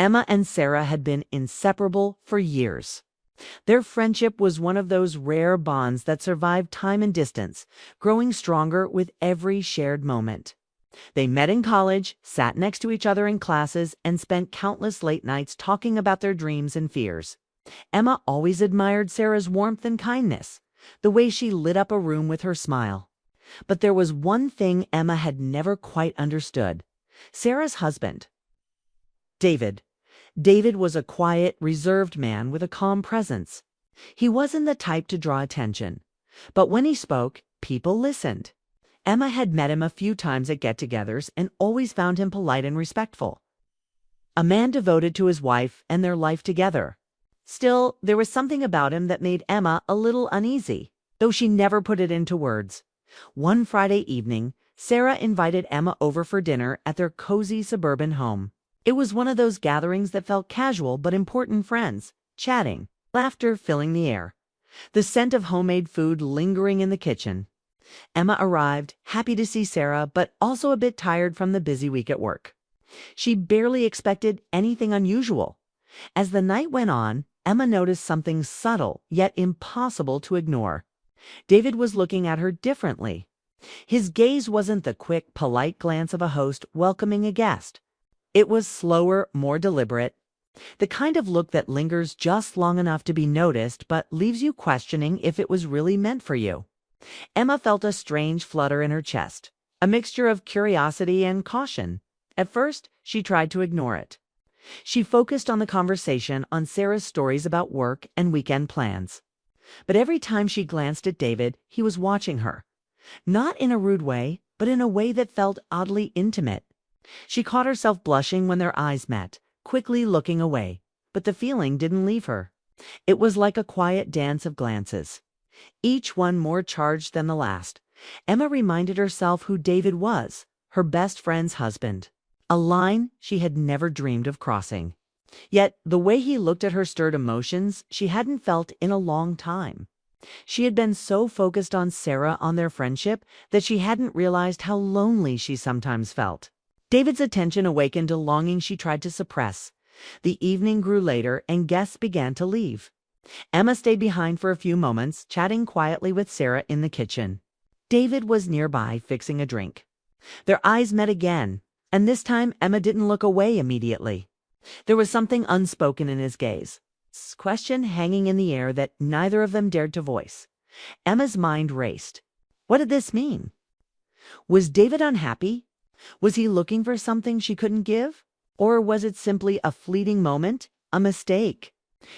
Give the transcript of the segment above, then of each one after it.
Emma and Sarah had been inseparable for years. Their friendship was one of those rare bonds that survive time and distance, growing stronger with every shared moment. They met in college, sat next to each other in classes, and spent countless late nights talking about their dreams and fears. Emma always admired Sarah's warmth and kindness, the way she lit up a room with her smile. But there was one thing Emma had never quite understood: Sarah's husband, David. David was a quiet, reserved man with a calm presence. He wasn't the type to draw attention, but when he spoke, people listened. Emma had met him a few times at get-togethers and always found him polite and respectful. A man devoted to his wife and their life together. Still, there was something about him that made Emma a little uneasy, though she never put it into words. One Friday evening, Sarah invited Emma over for dinner at their cozy suburban home. It was one of those gatherings that felt casual but important: friends, chatting, laughter filling the air, the scent of homemade food lingering in the kitchen. Emma arrived, happy to see Sarah, but also a bit tired from the busy week at work. She barely expected anything unusual. As the night went on, Emma noticed something subtle yet impossible to ignore. David was looking at her differently. His gaze wasn't the quick, polite glance of a host welcoming a guest. It was slower, more deliberate, the kind of look that lingers just long enough to be noticed but leaves you questioning if it was really meant for you. Emma felt a strange flutter in her chest, a mixture of curiosity and caution. At first, she tried to ignore it. She focused on the conversation, on Sarah's stories about work and weekend plans. But every time she glanced at David, he was watching her. Not in a rude way, but in a way that felt oddly intimate. She caught herself blushing when their eyes met, quickly looking away, but the feeling didn't leave her. It was like a quiet dance of glances, each one more charged than the last. Emma reminded herself who David was, her best friend's husband, a line she had never dreamed of crossing. Yet the way he looked at her stirred emotions she hadn't felt in a long time. She had been so focused on Sarah, on their friendship, that she hadn't realized how lonely she sometimes felt. David's attention awakened a longing she tried to suppress. The evening grew later and guests began to leave. Emma stayed behind for a few moments, chatting quietly with Sarah in the kitchen. David was nearby, fixing a drink. Their eyes met again, and this time Emma didn't look away immediately. There was something unspoken in his gaze, a question hanging in the air that neither of them dared to voice. Emma's mind raced. What did this mean? Was David unhappy? Was he looking for something she couldn't give? Or was it simply a fleeting moment, a mistake?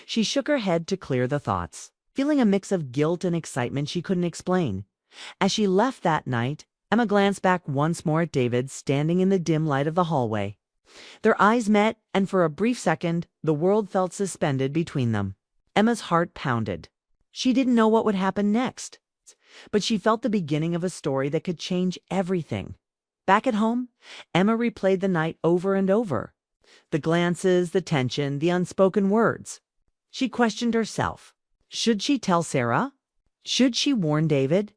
She shook her head to clear the thoughts, feeling a mix of guilt and excitement she couldn't explain. As she left that night, Emma glanced back once more at David standing in the dim light of the hallway. Their eyes met, and for a brief second, the world felt suspended between them. Emma's heart pounded. She didn't know what would happen next, but she felt the beginning of a story that could change everything. Back at home, Emma replayed the night over and over. The glances, the tension, the unspoken words. She questioned herself. Should she tell Sarah? Should she warn David?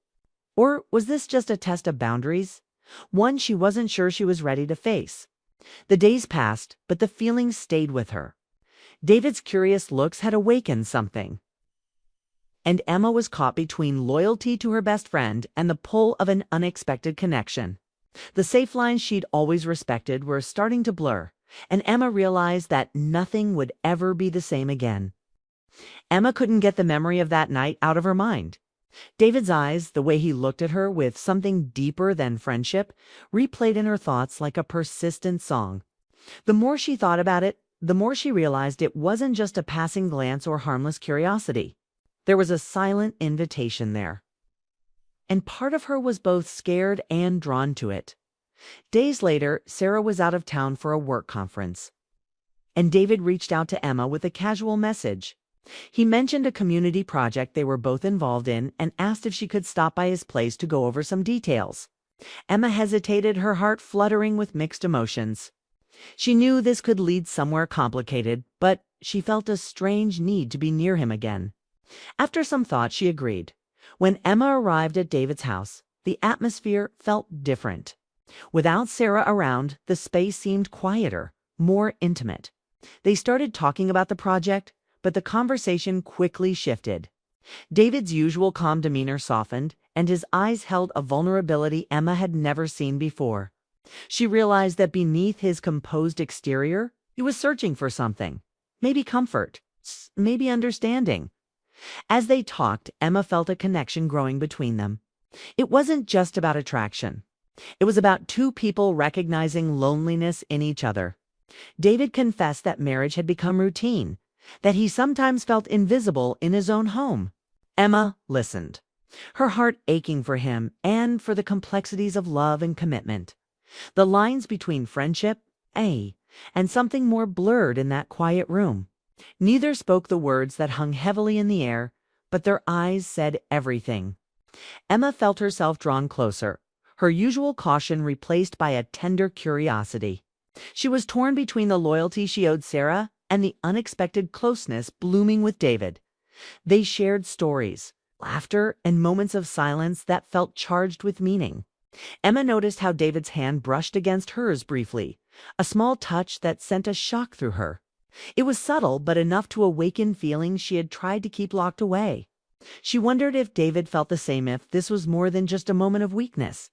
Or was this just a test of boundaries? One she wasn't sure she was ready to face. The days passed, but the feelings stayed with her. David's curious looks had awakened something. And Emma was caught between loyalty to her best friend and the pull of an unexpected connection. The safe lines she'd always respected were starting to blur, and Emma realized that nothing would ever be the same again. Emma couldn't get the memory of that night out of her mind. David's eyes, the way he looked at her with something deeper than friendship, replayed in her thoughts like a persistent song. The more she thought about it, the more she realized it wasn't just a passing glance or harmless curiosity. There was a silent invitation there. And part of her was both scared and drawn to it. Days later, Sarah was out of town for a work conference, and David reached out to Emma with a casual message. He mentioned a community project they were both involved in and asked if she could stop by his place to go over some details. Emma hesitated, her heart fluttering with mixed emotions. She knew this could lead somewhere complicated, but she felt a strange need to be near him again. After some thought, she agreed. When Emma arrived at David's house, the atmosphere felt different. Without Sarah around, the space seemed quieter, more intimate. They started talking about the project, but the conversation quickly shifted. David's usual calm demeanor softened, and his eyes held a vulnerability Emma had never seen before. She realized that beneath his composed exterior, he was searching for something. Maybe comfort, maybe understanding. As they talked, Emma felt a connection growing between them. It wasn't just about attraction. It was about two people recognizing loneliness in each other. David confessed that marriage had become routine, that he sometimes felt invisible in his own home. Emma listened, her heart aching for him and for the complexities of love and commitment. The lines between friendship, and something more blurred in that quiet room. Neither spoke the words that hung heavily in the air, but their eyes said everything. Emma felt herself drawn closer, her usual caution replaced by a tender curiosity. She was torn between the loyalty she owed Sarah and the unexpected closeness blooming with David. They shared stories, laughter, and moments of silence that felt charged with meaning. Emma noticed how David's hand brushed against hers briefly, a small touch that sent a shock through her. It was subtle, but enough to awaken feelings she had tried to keep locked away. She wondered if David felt the same, if this was more than just a moment of weakness.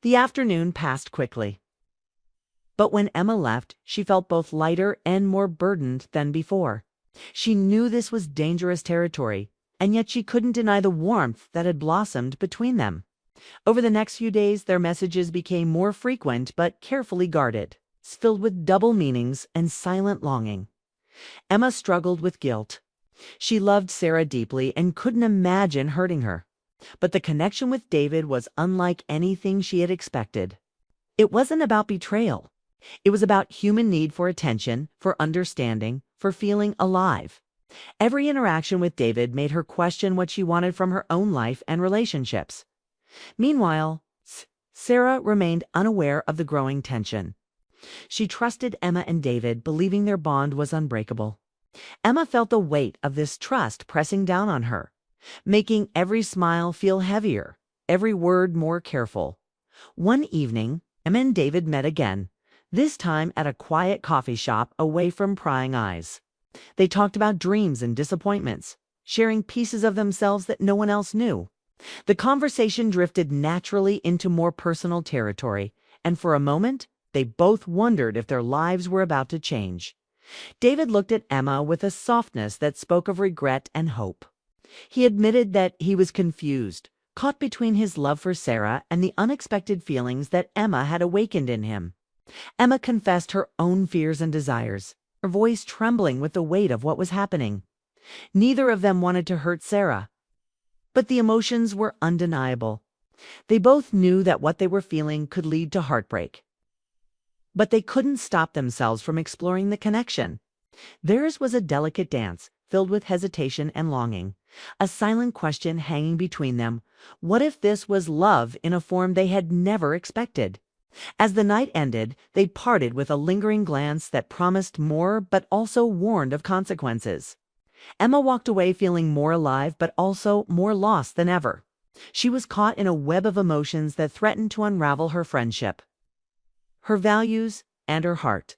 The afternoon passed quickly. But when Emma left, she felt both lighter and more burdened than before. She knew this was dangerous territory, and yet she couldn't deny the warmth that had blossomed between them. Over the next few days, their messages became more frequent but carefully guarded, filled with double meanings and silent longing. Emma struggled with guilt. She loved Sarah deeply and couldn't imagine hurting her. But the connection with David was unlike anything she had expected. It wasn't about betrayal. It was about human need for attention, for understanding, for feeling alive. Every interaction with David made her question what she wanted from her own life and relationships. Meanwhile, Sarah remained unaware of the growing tension. She trusted Emma and David, believing their bond was unbreakable. Emma felt the weight of this trust pressing down on her, making every smile feel heavier, every word more careful. One evening, Emma and David met again, this time at a quiet coffee shop away from prying eyes. They talked about dreams and disappointments, sharing pieces of themselves that no one else knew. The conversation drifted naturally into more personal territory, and for a moment, they both wondered if their lives were about to change. David looked at Emma with a softness that spoke of regret and hope. He admitted that he was confused, caught between his love for Sarah and the unexpected feelings that Emma had awakened in him. Emma confessed her own fears and desires, her voice trembling with the weight of what was happening. Neither of them wanted to hurt Sarah, but the emotions were undeniable. They both knew that what they were feeling could lead to heartbreak. But they couldn't stop themselves from exploring the connection. Theirs was a delicate dance, filled with hesitation and longing, a silent question hanging between them. What if this was love in a form they had never expected? As the night ended, they parted with a lingering glance that promised more but also warned of consequences. Emma walked away feeling more alive but also more lost than ever. She was caught in a web of emotions that threatened to unravel her friendship, her values, and her heart.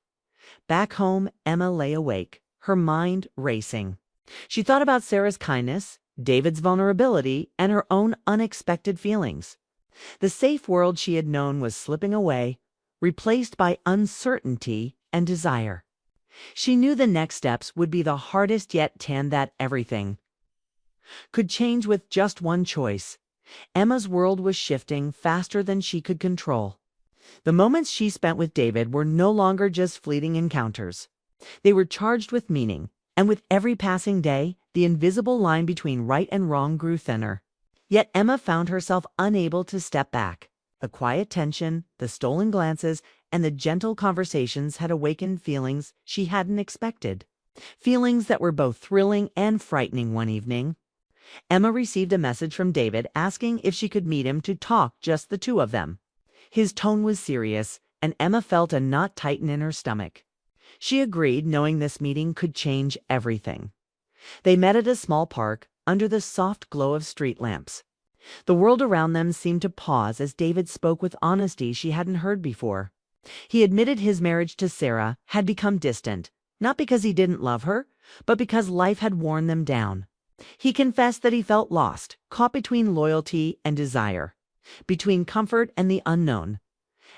Back home, Emma lay awake, her mind racing. She thought about Sarah's kindness, David's vulnerability, and her own unexpected feelings. The safe world she had known was slipping away, replaced by uncertainty and desire. She knew the next steps would be the hardest, yet that everything could change with just one choice. Emma's world was shifting faster than she could control. The moments she spent with David were no longer just fleeting encounters. They were charged with meaning, and with every passing day, the invisible line between right and wrong grew thinner. Yet Emma found herself unable to step back. The quiet tension, the stolen glances, and the gentle conversations had awakened feelings she hadn't expected. Feelings that were both thrilling and frightening. One evening, Emma received a message from David asking if she could meet him to talk, just the two of them. His tone was serious, and Emma felt a knot tighten in her stomach. She agreed, knowing this meeting could change everything. They met at a small park, under the soft glow of street lamps. The world around them seemed to pause as David spoke with honesty she hadn't heard before. He admitted his marriage to Sarah had become distant, not because he didn't love her, but because life had worn them down. He confessed that he felt lost, caught between loyalty and desire, between comfort and the unknown.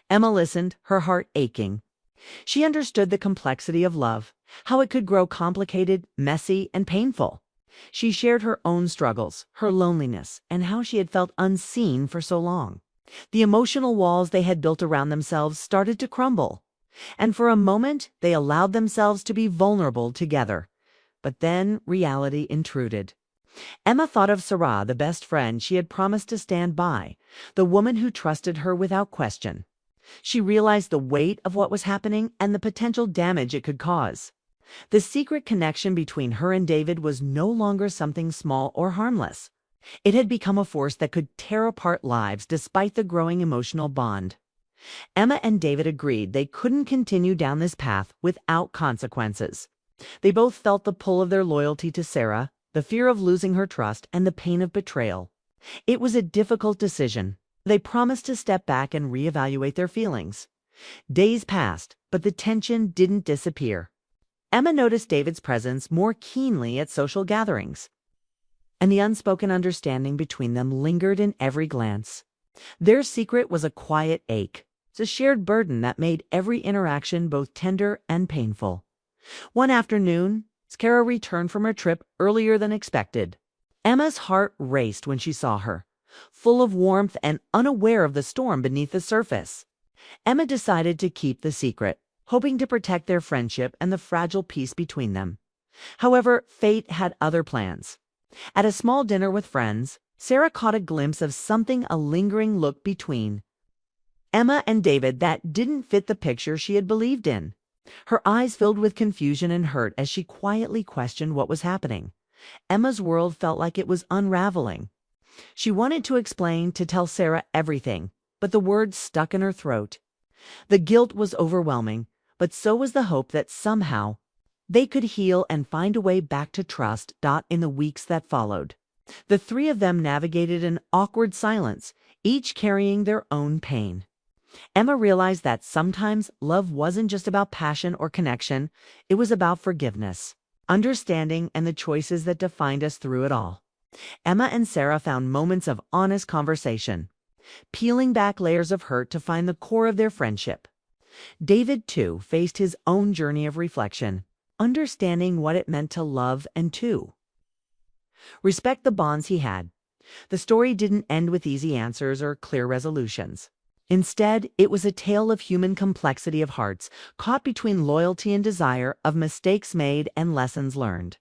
Emma listened, her heart aching. She understood the complexity of love, how it could grow complicated, messy, and painful. She shared her own struggles, her loneliness, and how she had felt unseen for so long. The emotional walls they had built around themselves started to crumble, and for a moment they allowed themselves to be vulnerable together. But then reality intruded. Emma thought of Sarah, the best friend she had promised to stand by, the woman who trusted her without question. She realized the weight of what was happening and the potential damage it could cause. The secret connection between her and David was no longer something small or harmless. It had become a force that could tear apart lives despite the growing emotional bond. Emma and David agreed they couldn't continue down this path without consequences. They both felt the pull of their loyalty to Sarah, the fear of losing her trust, and the pain of betrayal. It was a difficult decision. They promised to step back and reevaluate their feelings. Days passed, but the tension didn't disappear. Emma noticed David's presence more keenly at social gatherings, and the unspoken understanding between them lingered in every glance. Their secret was a quiet ache, a shared burden that made every interaction both tender and painful. One afternoon, Sarah returned from her trip earlier than expected. Emma's heart raced when she saw her, full of warmth and unaware of the storm beneath the surface. Emma decided to keep the secret, hoping to protect their friendship and the fragile peace between them. However, fate had other plans. At a small dinner with friends, Sarah caught a glimpse of something, a lingering look between Emma and David that didn't fit the picture she had believed in. Her eyes filled with confusion and hurt as she quietly questioned what was happening. Emma's world felt like it was unraveling. She wanted to explain, to tell Sarah everything, but the words stuck in her throat. The guilt was overwhelming, but so was the hope that somehow they could heal and find a way back to trust. In the weeks that followed, the three of them navigated an awkward silence, each carrying their own pain. Emma realized that sometimes love wasn't just about passion or connection, it was about forgiveness, understanding, and the choices that defined us through it all. Emma and Sarah found moments of honest conversation, peeling back layers of hurt to find the core of their friendship. David, too, faced his own journey of reflection, understanding what it meant to love and to respect the bonds he had. The story didn't end with easy answers or clear resolutions. Instead, it was a tale of human complexity, of hearts caught between loyalty and desire, of mistakes made and lessons learned.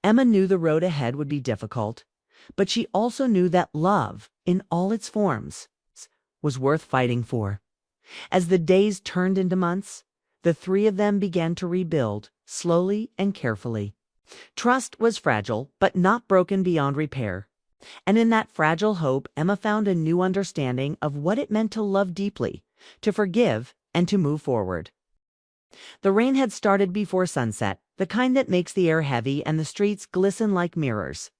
Emma knew the road ahead would be difficult, but she also knew that love, in all its forms, was worth fighting for. As the days turned into months, the three of them began to rebuild, slowly and carefully. Trust was fragile, but not broken beyond repair. And in that fragile hope, Emma found a new understanding of what it meant to love deeply, to forgive, and to move forward. The rain had started before sunset, the kind that makes the air heavy and the streets glisten like mirrors.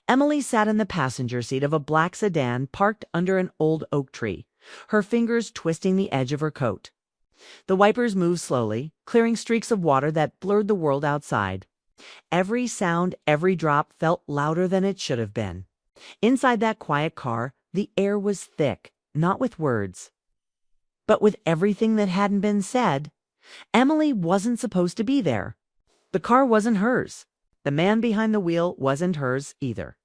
Emily sat in the passenger seat of a black sedan parked under an old oak tree, her fingers twisting the edge of her coat. The wipers moved slowly, clearing streaks of water that blurred the world outside. Every sound, every drop felt louder than it should have been. Inside that quiet car, the air was thick, not with words, but with everything that hadn't been said. Emily wasn't supposed to be there. The car wasn't hers. The man behind the wheel wasn't hers either.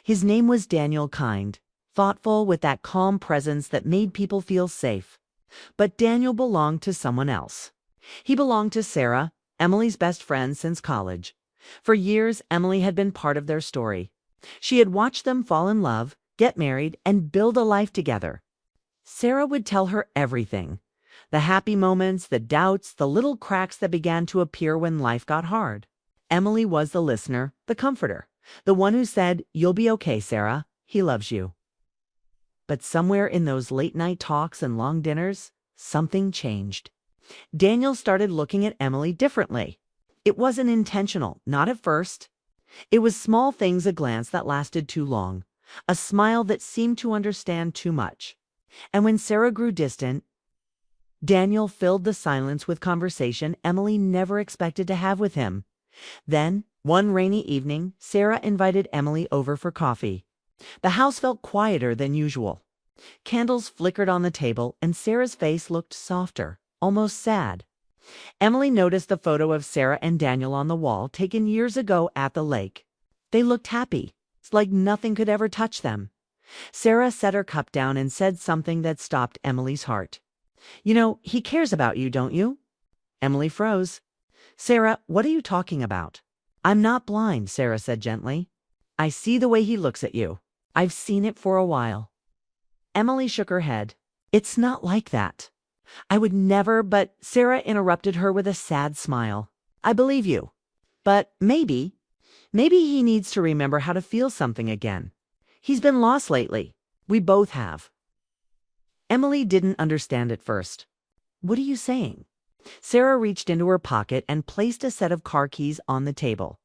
His name was Daniel, kind, thoughtful, with that calm presence that made people feel safe. But Daniel belonged to someone else. He belonged to Sarah, Emily's best friend since college. For years, Emily had been part of their story. She had watched them fall in love, get married, and build a life together. Sarah would tell her everything. The happy moments, the doubts, the little cracks that began to appear when life got hard. Emily was the listener, the comforter, the one who said, "You'll be okay, Sarah. He loves you." But somewhere in those late-night talks and long dinners, something changed. Daniel started looking at Emily differently. It wasn't intentional, not at first. It was small things, a glance that lasted too long, a smile that seemed to understand too much. And when Sarah grew distant, Daniel filled the silence with conversation Emily never expected to have with him. Then, one rainy evening, Sarah invited Emily over for coffee. The house felt quieter than usual. Candles flickered on the table, and Sarah's face looked softer, almost sad. Emily noticed the photo of Sarah and Daniel on the wall taken years ago at the lake. They looked happy. It's like nothing could ever touch them. Sarah set her cup down and said something that stopped Emily's heart. "You know, he cares about you, don't you?" Emily froze. "Sarah, what are you talking about?" "I'm not blind," Sarah said gently. "I see the way he looks at you. I've seen it for a while." Emily shook her head. "It's not like that. I would never," but Sarah interrupted her with a sad smile. "I believe you. But maybe he needs to remember how to feel something again. He's been lost lately. We both have." Emily didn't understand at first. "What are you saying?" Sarah reached into her pocket and placed a set of car keys on the table.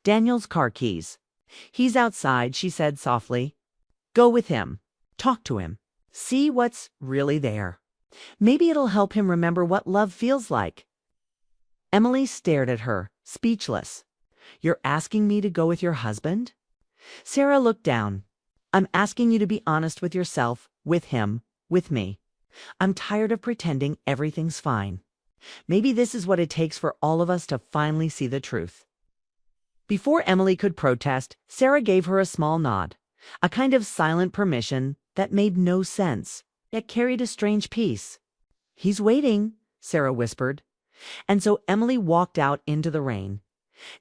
"Daniel's car keys. He's outside," she said softly. "Go with him. Talk to him. See what's really there. Maybe it'll help him remember what love feels like." Emily stared at her, speechless. "You're asking me to go with your husband?" Sarah looked down. "I'm asking you to be honest with yourself, with him, with me. I'm tired of pretending everything's fine. Maybe this is what it takes for all of us to finally see the truth." Before Emily could protest, Sarah gave her a small nod, a kind of silent permission that made no sense, yet carried a strange peace. "He's waiting," Sarah whispered. And so Emily walked out into the rain.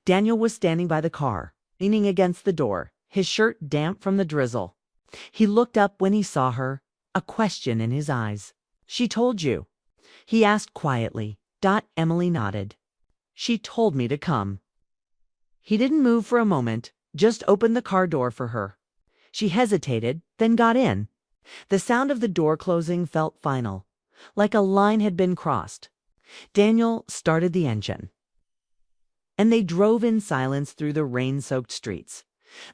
Daniel was standing by the car, leaning against the door, his shirt damp from the drizzle. He looked up when he saw her, a question in his eyes. "She told you?" he asked quietly. Emily nodded. "She told me to come." He didn't move for a moment, just opened the car door for her. She hesitated, then got in. The sound of the door closing felt final, like a line had been crossed. Daniel started the engine, and they drove in silence through the rain-soaked streets.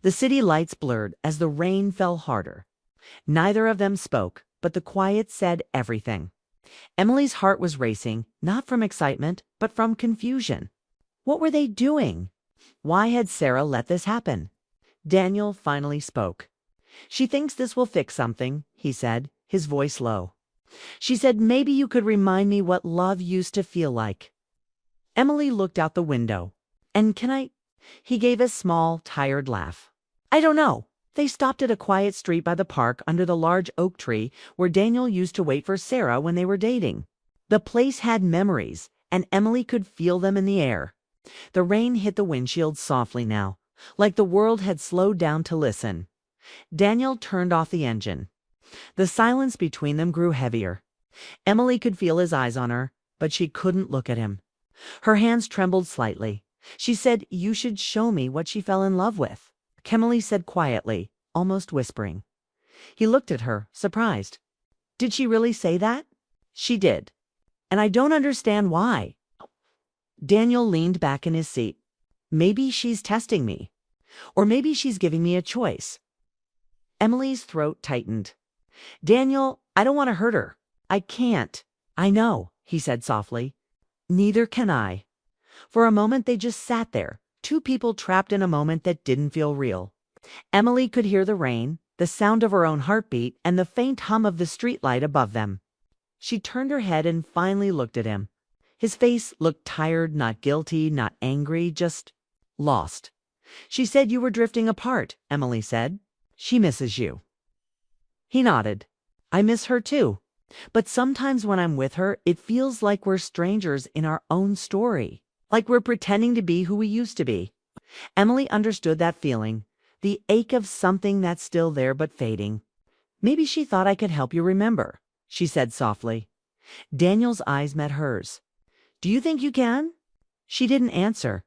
The city lights blurred as the rain fell harder. Neither of them spoke, but the quiet said everything. Emily's heart was racing, not from excitement, but from confusion. What were they doing? Why had Sarah let this happen? Daniel finally spoke. "She thinks this will fix something," he said, his voice low. "She said maybe you could remind me what love used to feel like." Emily looked out the window. "And can I—" He gave a small, tired laugh. "I don't know." They stopped at a quiet street by the park under the large oak tree where Daniel used to wait for Sarah when they were dating. The place had memories, and Emily could feel them in the air. The rain hit the windshield softly now, like the world had slowed down to listen. Daniel turned off the engine. The silence between them grew heavier. Emily could feel his eyes on her, but she couldn't look at him. Her hands trembled slightly. She said, "You should show me what she fell in love with." Emily said quietly, almost whispering. He looked at her, surprised. "Did she really say that?" "She did. And I don't understand why." Daniel leaned back in his seat. "Maybe she's testing me. Or maybe she's giving me a choice." Emily's throat tightened. "Daniel, I don't want to hurt her. I can't." "I know," he said softly. "Neither can I." For a moment they just sat there, two people trapped in a moment that didn't feel real. Emily could hear the rain, the sound of her own heartbeat, and the faint hum of the streetlight above them. She turned her head and finally looked at him. His face looked tired, not guilty, not angry, just lost. "She said you were drifting apart," Emily said. "She misses you." He nodded. "I miss her too. But sometimes when I'm with her, it feels like we're strangers in our own story. Like we're pretending to be who we used to be." Emily understood that feeling, the ache of something that's still there but fading. "Maybe she thought I could help you remember," she said softly. Daniel's eyes met hers. "Do you think you can?" She didn't answer.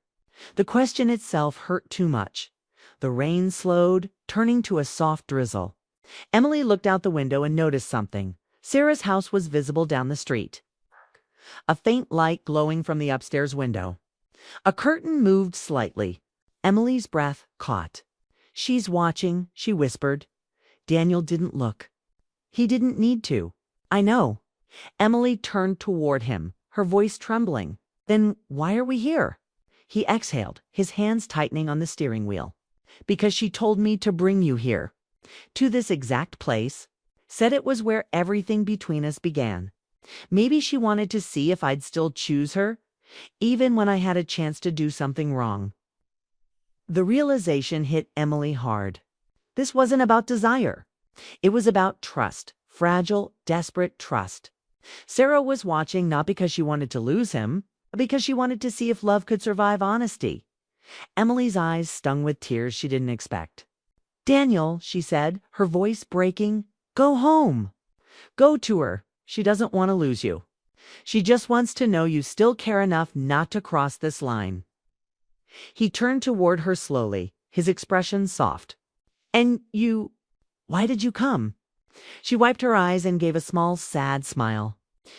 The question itself hurt too much. The rain slowed, turning to a soft drizzle. Emily looked out the window and noticed something. Sarah's house was visible down the street, a faint light glowing from the upstairs window. A curtain moved slightly. Emily's breath caught. "She's watching," she whispered. Daniel didn't look. He didn't need to. "I know." Emily turned toward him, her voice trembling. Then why are we here? He exhaled, his hands tightening on the steering wheel. Because she told me to bring you here. To this exact place. Said it was where everything between us began. Maybe she wanted to see if I'd still choose her, even when I had a chance to do something wrong. The realization hit Emily hard. This wasn't about desire. It was about trust, fragile, desperate trust. Sarah was watching not because she wanted to lose him, but because she wanted to see if love could survive honesty. Emily's eyes stung with tears she didn't expect. "Daniel," she said, her voice breaking, "go home. Go to her. She doesn't want to lose you. She just wants to know you still care enough not to cross this line." He turned toward her slowly, his expression soft. "And why did you come?" She wiped her eyes and gave a small, sad smile.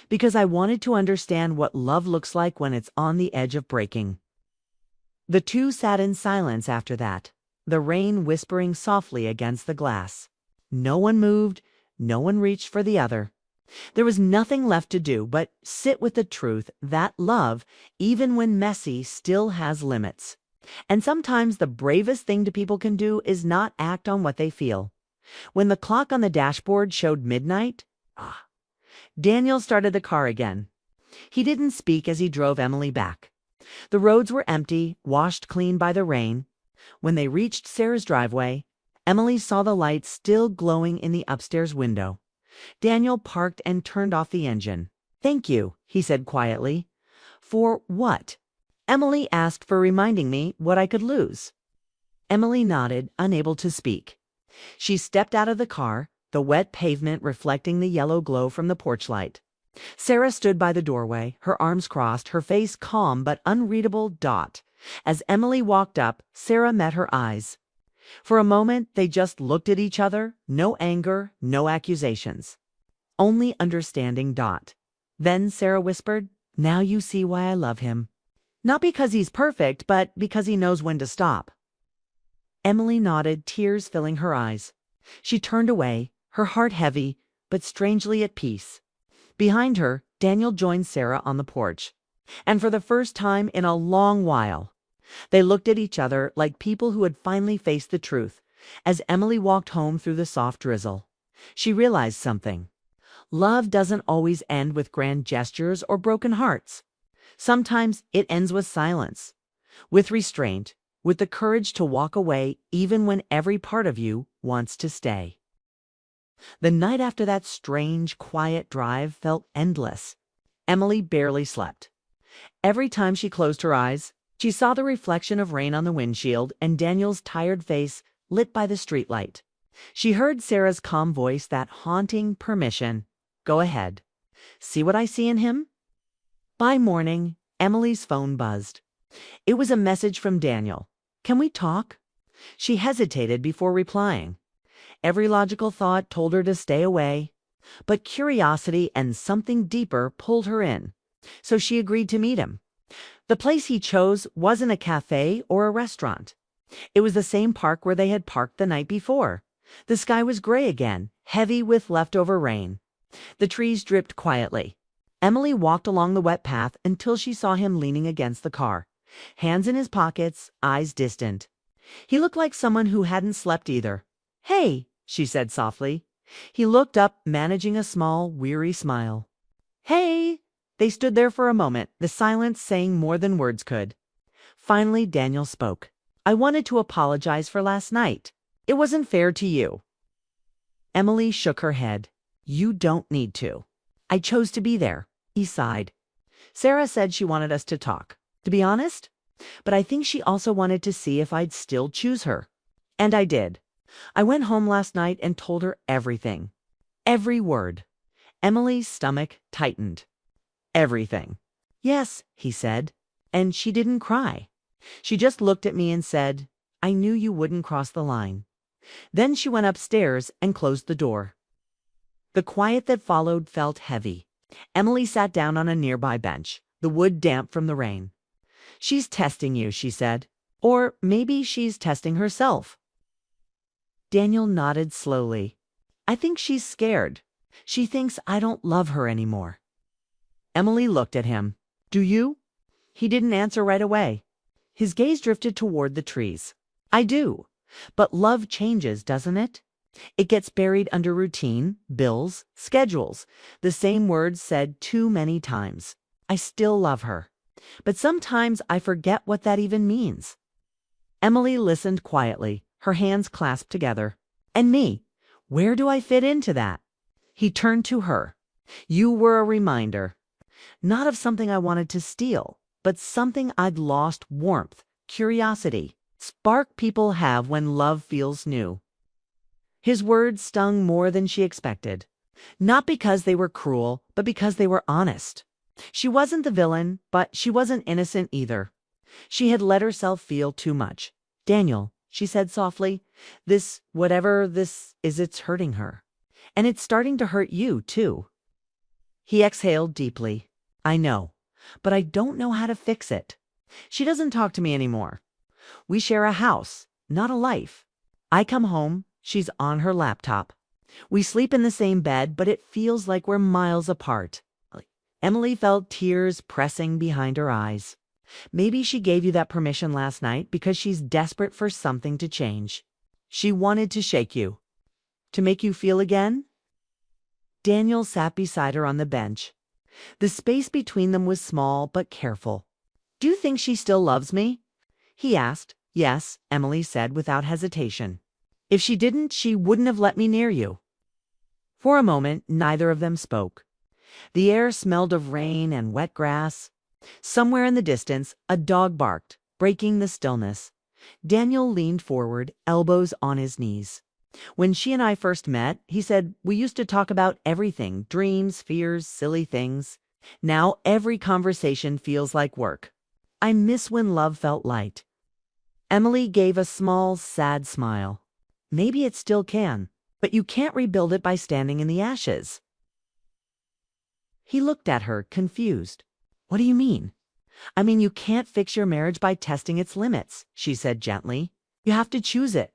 "Because I wanted to understand what love looks like when it's on the edge of breaking." The two sat in silence after that, the rain whispering softly against the glass. No one moved, no one reached for the other. There was nothing left to do but sit with the truth that love, even when messy, still has limits. And sometimes the bravest thing people can do is not act on what they feel. When the clock on the dashboard showed midnight, Daniel started the car again. He didn't speak as he drove Emily back. The roads were empty, washed clean by the rain. When they reached Sarah's driveway, Emily saw the lights still glowing in the upstairs window. Daniel parked and turned off the engine. "Thank you," he said quietly. "For what?" Emily asked, "For reminding me what I could lose." Emily nodded, unable to speak. She stepped out of the car, the wet pavement reflecting the yellow glow from the porch light. Sarah stood by the doorway, her arms crossed, her face calm but unreadable. As Emily walked up, Sarah met her eyes. For a moment, they just looked at each other, no anger, no accusations. Only understanding. Then Sarah whispered, "Now you see why I love him. Not because he's perfect, but because he knows when to stop." Emily nodded, tears filling her eyes. She turned away, her heart heavy, but strangely at peace. Behind her, Daniel joined Sarah on the porch. And for the first time in a long while, they looked at each other like people who had finally faced the truth. As Emily walked home through the soft drizzle, she realized something. Love doesn't always end with grand gestures or broken hearts. Sometimes it ends with silence, with restraint, with the courage to walk away even when every part of you wants to stay. The night after that strange, quiet drive felt endless. Emily barely slept. Every time she closed her eyes, she saw the reflection of rain on the windshield and Daniel's tired face lit by the streetlight. She heard Sarah's calm voice, that haunting permission. "Go ahead. See what I see in him?" By morning, Emily's phone buzzed. It was a message from Daniel. "Can we talk?" She hesitated before replying. Every logical thought told her to stay away, but curiosity and something deeper pulled her in. So she agreed to meet him. The place he chose wasn't a cafe or a restaurant. It was the same park where they had parked the night before. The sky was gray again, heavy with leftover rain. The trees dripped quietly. Emily walked along the wet path until she saw him leaning against the car, hands in his pockets, eyes distant. He looked like someone who hadn't slept either. "Hey," she said softly. He looked up, managing a small, weary smile. "Hey." They stood there for a moment, the silence saying more than words could. Finally, Daniel spoke. "I wanted to apologize for last night. It wasn't fair to you." Emily shook her head. "You don't need to. I chose to be there." He sighed. "Sarah said she wanted us to talk, to be honest, but I think she also wanted to see if I'd still choose her. And I did. I went home last night and told her everything. Every word." Emily's stomach tightened. "Everything." "Yes," he said, and she didn't cry. She just looked at me and said, "I knew you wouldn't cross the line." Then she went upstairs and closed the door. The quiet that followed felt heavy. Emily sat down on a nearby bench, the wood damp from the rain. "She's testing you," she said. "Or maybe she's testing herself." Daniel nodded slowly. "I think she's scared. She thinks I don't love her anymore. Emily looked at him. Do you? He didn't answer right away. His gaze drifted toward the trees. I do. But love changes, doesn't it? It gets buried under routine, bills, schedules, the same words said too many times. I still love her. But sometimes I forget what that even means. Emily listened quietly, her hands clasped together. And me? Where do I fit into that? He turned to her. You were a reminder. Not of something I wanted to steal, but something I'd lost: warmth, curiosity, spark people have when love feels new. His words stung more than she expected. Not because they were cruel, but because they were honest. She wasn't the villain, but she wasn't innocent either. She had let herself feel too much. Daniel, she said softly, this, whatever this is, it's hurting her. And it's starting to hurt you, too. He exhaled deeply. I know, but I don't know how to fix it. She doesn't talk to me anymore. We share a house, not a life. I come home, she's on her laptop. We sleep in the same bed, but it feels like we're miles apart. Emily felt tears pressing behind her eyes. Maybe she gave you that permission last night because she's desperate for something to change. She wanted to shake you. To make you feel again? Daniel sat beside her on the bench. The space between them was small but careful. Do you think she still loves me? He asked. Yes, Emily said without hesitation. If she didn't, she wouldn't have let me near you. For a moment, neither of them spoke. The air smelled of rain and wet grass. Somewhere in the distance, a dog barked, breaking the stillness. Daniel leaned forward, elbows on his knees. When she and I first met, he said, we used to talk about everything, dreams, fears, silly things. Now every conversation feels like work. I miss when love felt light. Emily gave a small, sad smile. Maybe it still can, but you can't rebuild it by standing in the ashes. He looked at her, confused. What do you mean? I mean, you can't fix your marriage by testing its limits, she said gently. You have to choose it.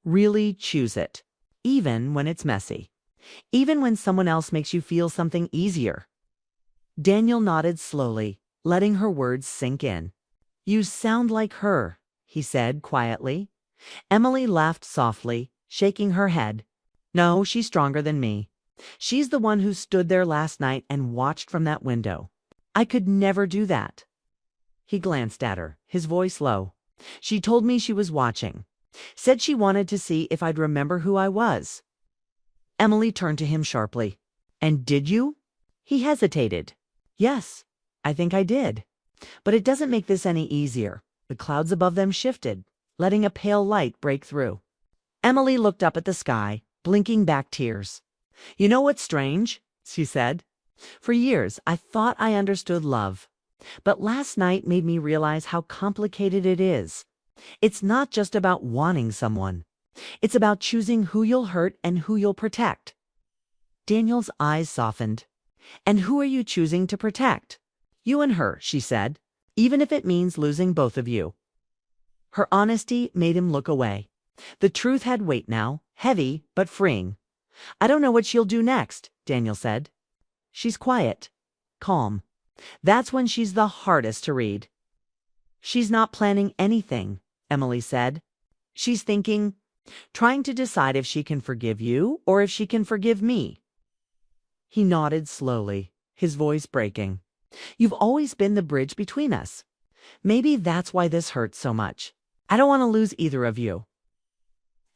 Really choose it. Even when it's messy. Even when someone else makes you feel something easier. Daniel nodded slowly, letting her words sink in. You sound like her, he said quietly. Emily laughed softly, shaking her head. No, she's stronger than me. She's the one who stood there last night and watched from that window. I could never do that. He glanced at her, his voice low. She told me she was watching. Said she wanted to see if I'd remember who I was. Emily turned to him sharply. And did you? He hesitated. Yes, I think I did. But it doesn't make this any easier. The clouds above them shifted, letting a pale light break through. Emily looked up at the sky, blinking back tears. You know what's strange? She said. For years, I thought I understood love. But last night made me realize how complicated it is. It's not just about wanting someone. It's about choosing who you'll hurt and who you'll protect. Daniel's eyes softened. And who are you choosing to protect? You and her, she said, even if it means losing both of you. Her honesty made him look away. The truth had weight now, heavy but freeing. I don't know what she'll do next, Daniel said. She's quiet, calm. That's when she's the hardest to read. She's not planning anything, Emily said. She's thinking, trying to decide if she can forgive you or if she can forgive me. He nodded slowly, his voice breaking. You've always been the bridge between us. Maybe that's why this hurts so much. I don't want to lose either of you.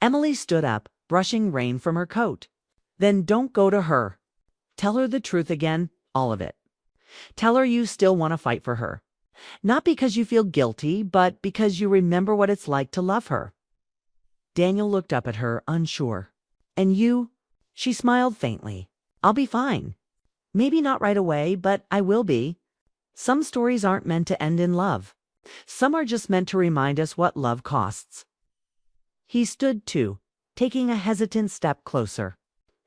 Emily stood up, brushing rain from her coat. Then don't go to her. Tell her the truth again, all of it. Tell her you still want to fight for her. Not because you feel guilty, but because you remember what it's like to love her. Daniel looked up at her, unsure. And you? She smiled faintly. I'll be fine. Maybe not right away, but I will be. Some stories aren't meant to end in love. Some are just meant to remind us what love costs. He stood too, taking a hesitant step closer.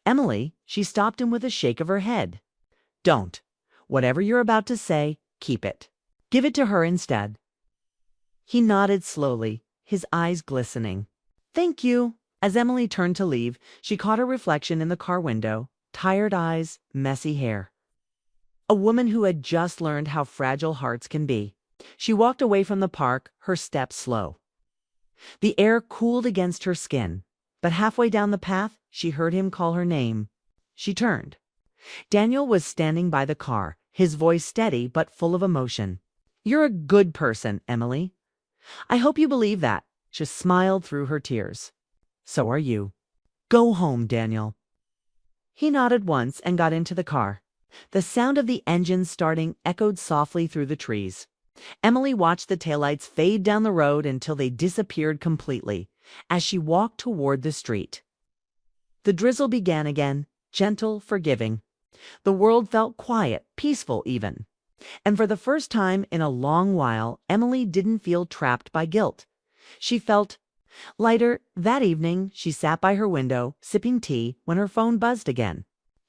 Emily, she stopped him with a shake of her head. Don't. Whatever you're about to say, keep it. Give it to her instead. He nodded slowly, his eyes glistening. Thank you. As Emily turned to leave, she caught her reflection in the car window. tired eyes, messy hair. A woman who had just learned how fragile hearts can be. She walked away from the park, her steps slow. The air cooled against her skin, but halfway down the path, she heard him call her name. She turned. Daniel was standing by the car, his voice steady but full of emotion. "You're a good person, Emily. I hope you believe that." She smiled through her tears. "So are you. Go home, Daniel." He nodded once and got into the car. The sound of the engine starting echoed softly through the trees. Emily watched the taillights fade down the road until they disappeared completely as she walked toward the street. The drizzle began again, gentle, forgiving. The world felt quiet, peaceful even. And for the first time in a long while, Emily didn't feel trapped by guilt. She felt lighter. That evening, she sat by her window, sipping tea, when her phone buzzed again.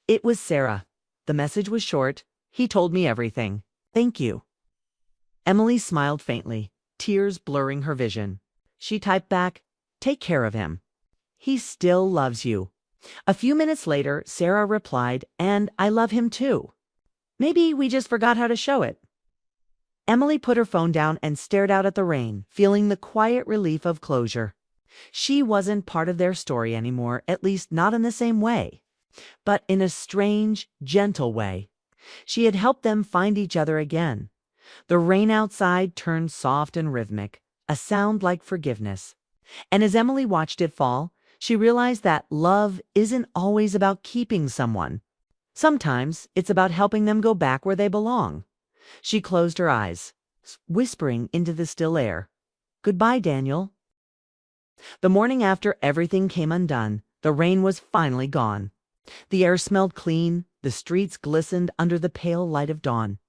It was Sarah. The message was short. "He told me everything. Thank you." Emily smiled faintly, tears blurring her vision. She typed back, "Take care of him. He still loves you." A few minutes later, Sarah replied, "And I love him too. Maybe we just forgot how to show it." Emily put her phone down and stared out at the rain, feeling the quiet relief of closure. She wasn't part of their story anymore, at least not in the same way. But in a strange, gentle way. She had helped them find each other again. The rain outside turned soft and rhythmic, a sound like forgiveness. And as Emily watched it fall, she realized that love isn't always about keeping someone. Sometimes it's about helping them go back where they belong. She closed her eyes, whispering into the still air, "Goodbye, Daniel." The morning after everything came undone, the rain was finally gone. The air smelled clean, the streets glistened under the pale light of dawn.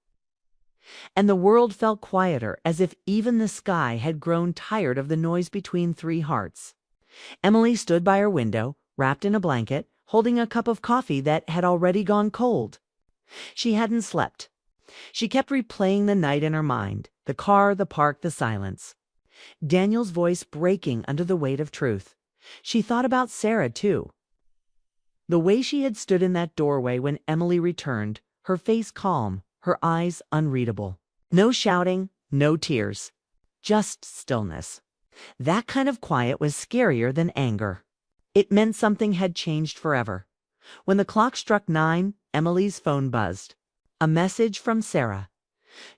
And the world felt quieter, as if even the sky had grown tired of the noise between three hearts. Emily stood by her window, wrapped in a blanket, holding a cup of coffee that had already gone cold. She hadn't slept. She kept replaying the night in her mind, the car, the park, the silence. Daniel's voice breaking under the weight of truth. She thought about Sarah, too. The way she had stood in that doorway when Emily returned, her face calm, her eyes unreadable. No shouting, no tears. Just stillness. That kind of quiet was scarier than anger. It meant something had changed forever. When the clock struck 9, Emily's phone buzzed. A message from Sarah.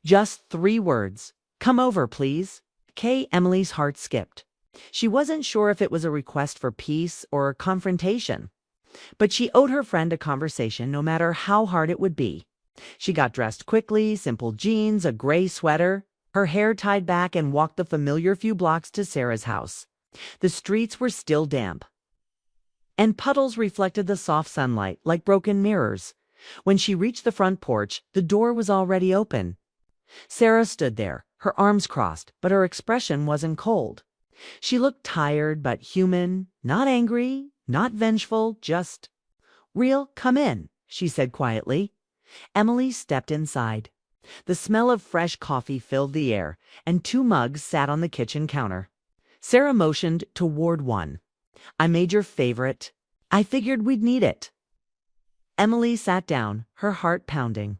Just 3 words. "Come over, please." Emily's heart skipped. She wasn't sure if it was a request for peace or a confrontation. But she owed her friend a conversation, no matter how hard it would be. She got dressed quickly, simple jeans, a gray sweater, her hair tied back, and walked the familiar few blocks to Sarah's house. The streets were still damp, and puddles reflected the soft sunlight like broken mirrors. When she reached the front porch, the door was already open. Sarah stood there, her arms crossed, but her expression wasn't cold. She looked tired but human, not angry, not vengeful, just real. "Come in," she said quietly. Emily stepped inside. The smell of fresh coffee filled the air, and 2 mugs sat on the kitchen counter. Sarah motioned toward one. "I made your favorite. I figured we'd need it." Emily sat down, her heart pounding.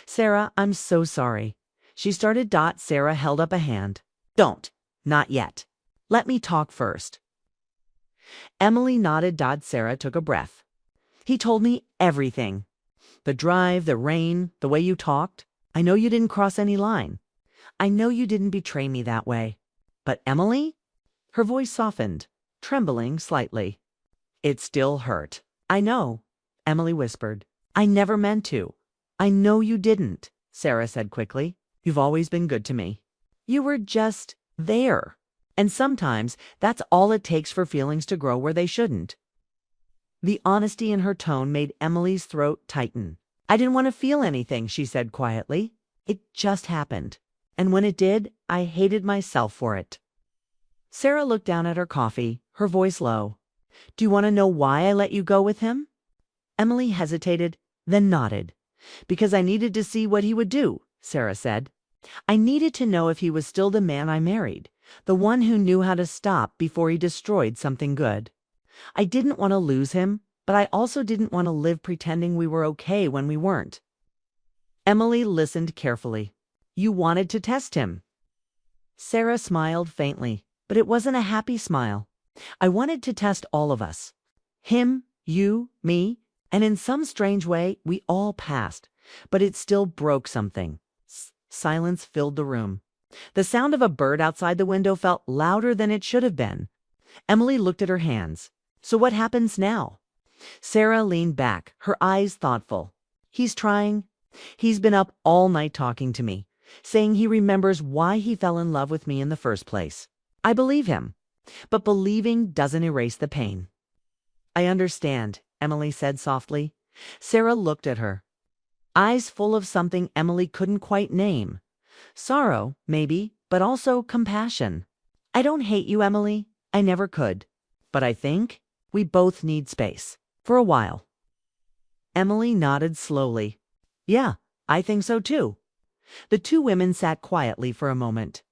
"Sarah, I'm so sorry." She started. Sarah held up a hand. "Don't. Not yet. Let me talk first." Emily nodded. Sarah took a breath. "He told me everything. The drive, the rain, the way you talked. I know you didn't cross any line. I know you didn't betray me that way. But Emily?" Her voice softened, trembling slightly. "It still hurt." "I know," Emily whispered. "I never meant to." "I know you didn't," Sarah said quickly. "You've always been good to me. You were just there. And sometimes that's all it takes for feelings to grow where they shouldn't." The honesty in her tone made Emily's throat tighten. "I didn't want to feel anything," she said quietly. "It just happened. And when it did, I hated myself for it." Sarah looked down at her coffee, her voice low. "Do you want to know why I let you go with him?" Emily hesitated, then nodded. "Because I needed to see what he would do," Sarah said. "I needed to know if he was still the man I married, the one who knew how to stop before he destroyed something good. I didn't want to lose him, but I also didn't want to live pretending we were okay when we weren't. Emily listened carefully. You wanted to test him. Sarah smiled faintly, but it wasn't a happy smile. I wanted to test all of us. Him, you, me, and in some strange way, we all passed, but it still broke something. Silence filled the room. The sound of a bird outside the window felt louder than it should have been. Emily looked at her hands. So what happens now? Sarah leaned back, her eyes thoughtful. He's trying. He's been up all night talking to me, saying he remembers why he fell in love with me in the first place. I believe him, but believing doesn't erase the pain. I understand, Emily said softly. Sarah looked at her, eyes full of something Emily couldn't quite name. Sorrow, maybe, but also compassion. I don't hate you, Emily. I never could. But I think we both need space. For a while. Emily nodded slowly. Yeah, I think so too. The two women sat quietly for a moment.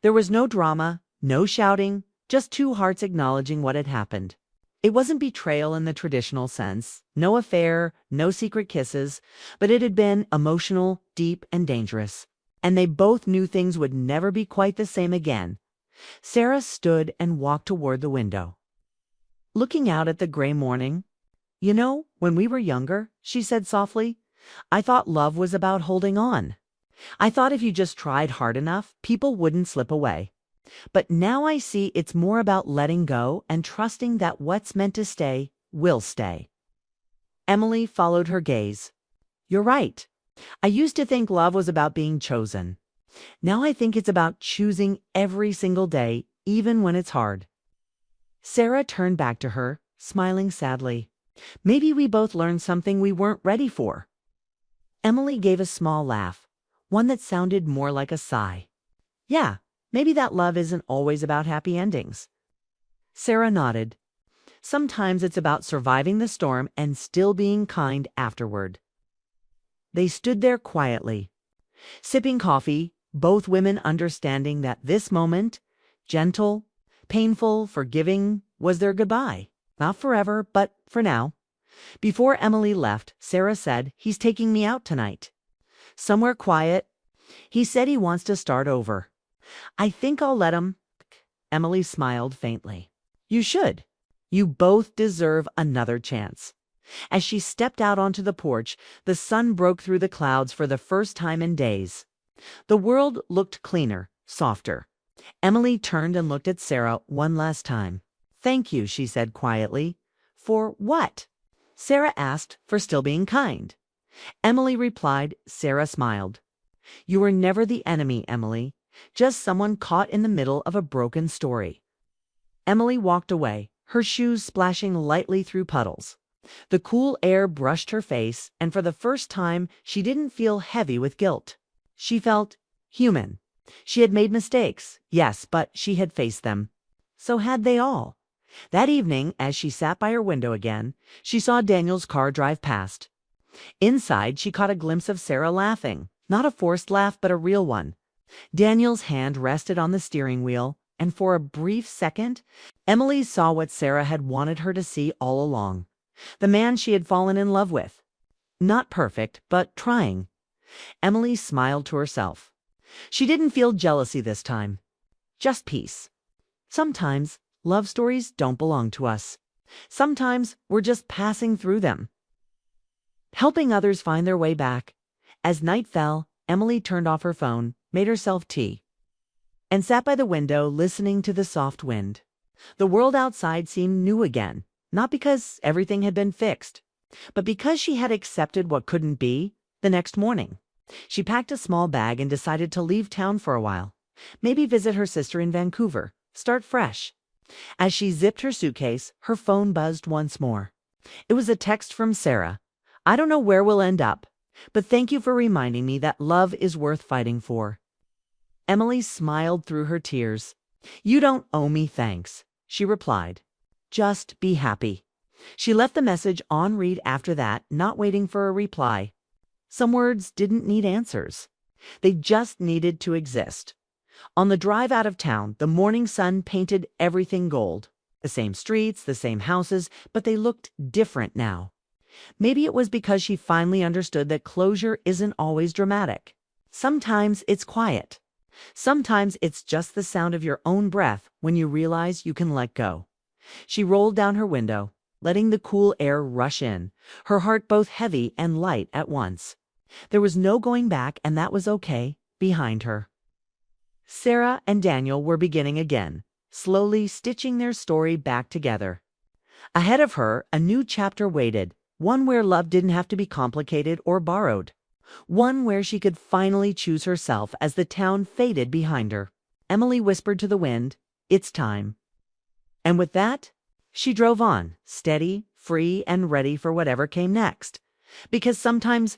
There was no drama, no shouting, just two hearts acknowledging what had happened. It wasn't betrayal in the traditional sense, no affair, no secret kisses, but it had been emotional, deep, and dangerous. And they both knew things would never be quite the same again. Sarah stood and walked toward the window. Looking out at the gray morning, you know, when we were younger, she said softly, I thought love was about holding on. I thought if you just tried hard enough, people wouldn't slip away. But now I see it's more about letting go and trusting that what's meant to stay will stay. Emily followed her gaze. You're right. I used to think love was about being chosen. Now I think it's about choosing every single day, even when it's hard. Sarah turned back to her, smiling sadly. Maybe we both learned something we weren't ready for. Emily gave a small laugh, one that sounded more like a sigh. Yeah, maybe that love isn't always about happy endings. Sarah nodded. Sometimes it's about surviving the storm and still being kind afterward. They stood there quietly, sipping coffee, both women understanding that this moment, gentle, painful, forgiving, was their goodbye. Not forever, but for now. Before Emily left, Sarah said, he's taking me out tonight. Somewhere quiet. He said he wants to start over. I think I'll let him. Emily smiled faintly. You should. You both deserve another chance. As she stepped out onto the porch, the sun broke through the clouds for the first time in days. The world looked cleaner, softer. Emily turned and looked at Sarah one last time. Thank you, she said quietly. For what? Sarah asked, for still being kind. Emily replied. Sarah smiled. You were never the enemy, Emily. Just someone caught in the middle of a broken story. Emily walked away, her shoes splashing lightly through puddles. The cool air brushed her face, and for the first time, she didn't feel heavy with guilt. She felt human. She had made mistakes, yes, but she had faced them. So had they all. That evening, as she sat by her window again, she saw Daniel's car drive past. Inside, she caught a glimpse of Sarah laughing, not a forced laugh, but a real one. Daniel's hand rested on the steering wheel, and for a brief second, Emily saw what Sarah had wanted her to see all along. The man she had fallen in love with. Not perfect, but trying. Emily smiled to herself. She didn't feel jealousy this time. Just peace. Sometimes love stories don't belong to us. Sometimes we're just passing through them. Helping others find their way back. As night fell, Emily turned off her phone, made herself tea, and sat by the window listening to the soft wind. The world outside seemed new again, not because everything had been fixed, but because she had accepted what couldn't be. The next morning, she packed a small bag and decided to leave town for a while. Maybe visit her sister in Vancouver, start fresh. As she zipped her suitcase, her phone buzzed once more. It was a text from Sarah. I don't know where we'll end up, but thank you for reminding me that love is worth fighting for. Emily smiled through her tears. You don't owe me thanks, she replied. Just be happy. She left the message on read after that, not waiting for a reply. Some words didn't need answers. They just needed to exist. On the drive out of town, the morning sun painted everything gold. The same streets, the same houses, but they looked different now. Maybe it was because she finally understood that closure isn't always dramatic. Sometimes it's quiet. Sometimes it's just the sound of your own breath when you realize you can let go. She rolled down her window, letting the cool air rush in, her heart both heavy and light at once. There was no going back, and that was okay, behind her. Sarah and Daniel were beginning again, slowly stitching their story back together. Ahead of her, a new chapter waited, one where love didn't have to be complicated or borrowed. One where she could finally choose herself as the town faded behind her. Emily whispered to the wind, "It's time." And with that, she drove on, steady, free, and ready for whatever came next. Because sometimes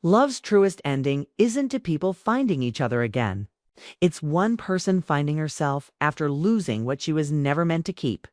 love's truest ending isn't to people finding each other again. It's one person finding herself after losing what she was never meant to keep.